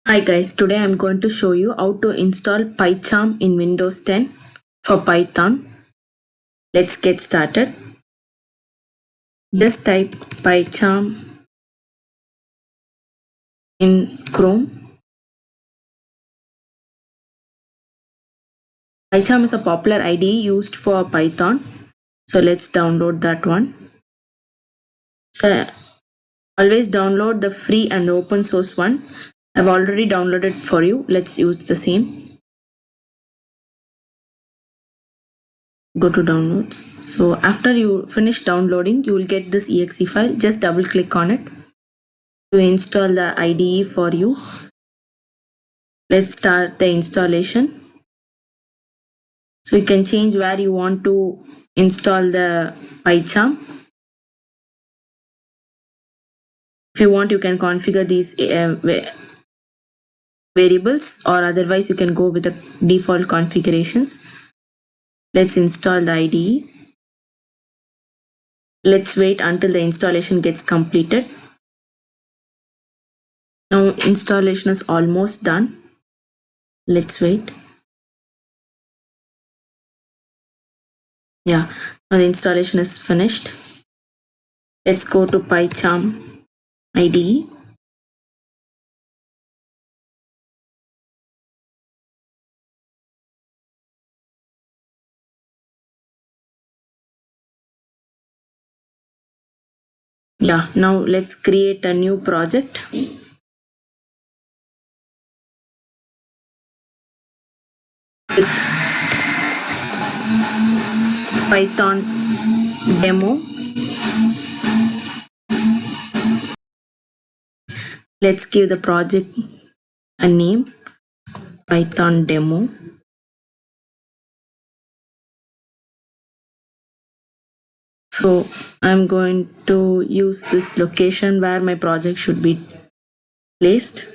Hi guys, today I'm going to show you how to install PyCharm in Windows 10 for Python. Let's get started. Just type PyCharm in Chrome. PyCharm is a popular IDE used for Python. So let's download that one. So always download the free and the open source one. I've already downloaded for you. Let's use the same. Go to downloads. So after you finish downloading, you will get this exe file. Just double click on it to install the IDE for you. Let's start the installation. So you can change where you want to install the PyCharm. If you want, you can configure these variables, or otherwise you can go with the default configurations. Let's install the IDE. Let's wait until the installation gets completed. Now installation is almost done. Let's wait. Yeah, now the installation is finished. Let's go to PyCharm IDE. Yeah, now let's create a new project. With Python demo. Let's give the project a name, Python demo. So I'm going to use this location where my project should be placed.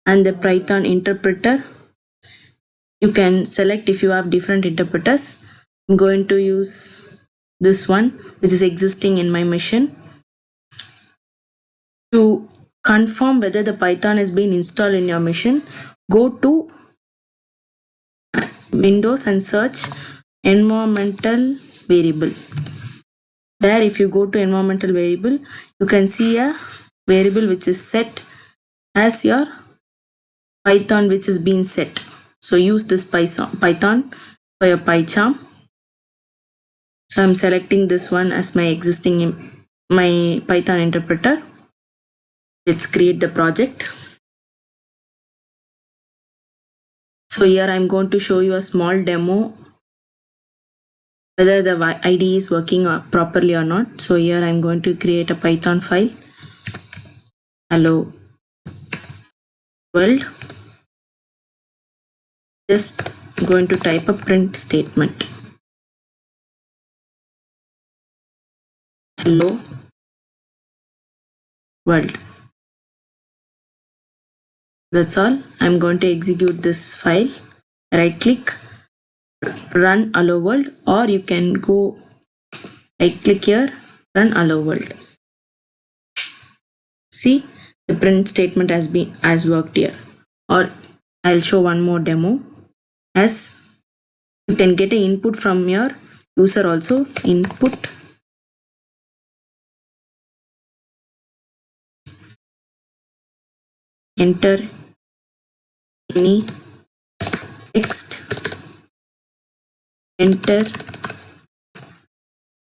And the Python interpreter, you can select if you have different interpreters. I'm going to use this one, which is existing in my machine. To confirm whether the Python has been installed in your machine, go to Windows and search environmental variable. There, if you go to environmental variable, you can see a variable which is set as your Python, which is being set. So use this Python for your PyCharm. So I'm selecting this one as my existing my Python interpreter. Let's create the project. So here I'm going to show you a small demo whether the IDE is working properly or not. So here I'm going to create a Python file. Hello world. Just going to type a print statement. Hello world. That's all. I'm going to execute this file. Right click, run hello world, or you can go right click here, run hello world. See, the print statement has worked here. Or I'll show one more demo. As you can get an input from your user also. Input. Enter any text. Enter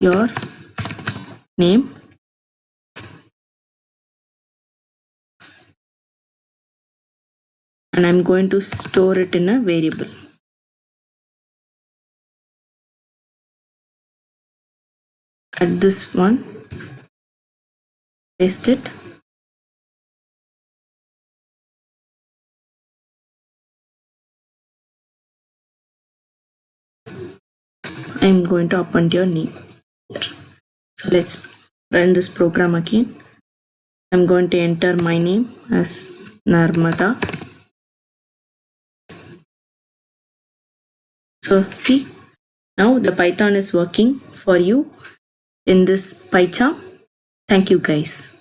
your name. And I'm going to store it in a variable. Cut this one. Paste it. I'm going to append your name here. So let's run this program again. I'm going to enter my name as Narmada. So see, now the Python is working for you in this PyCharm. Thank you guys.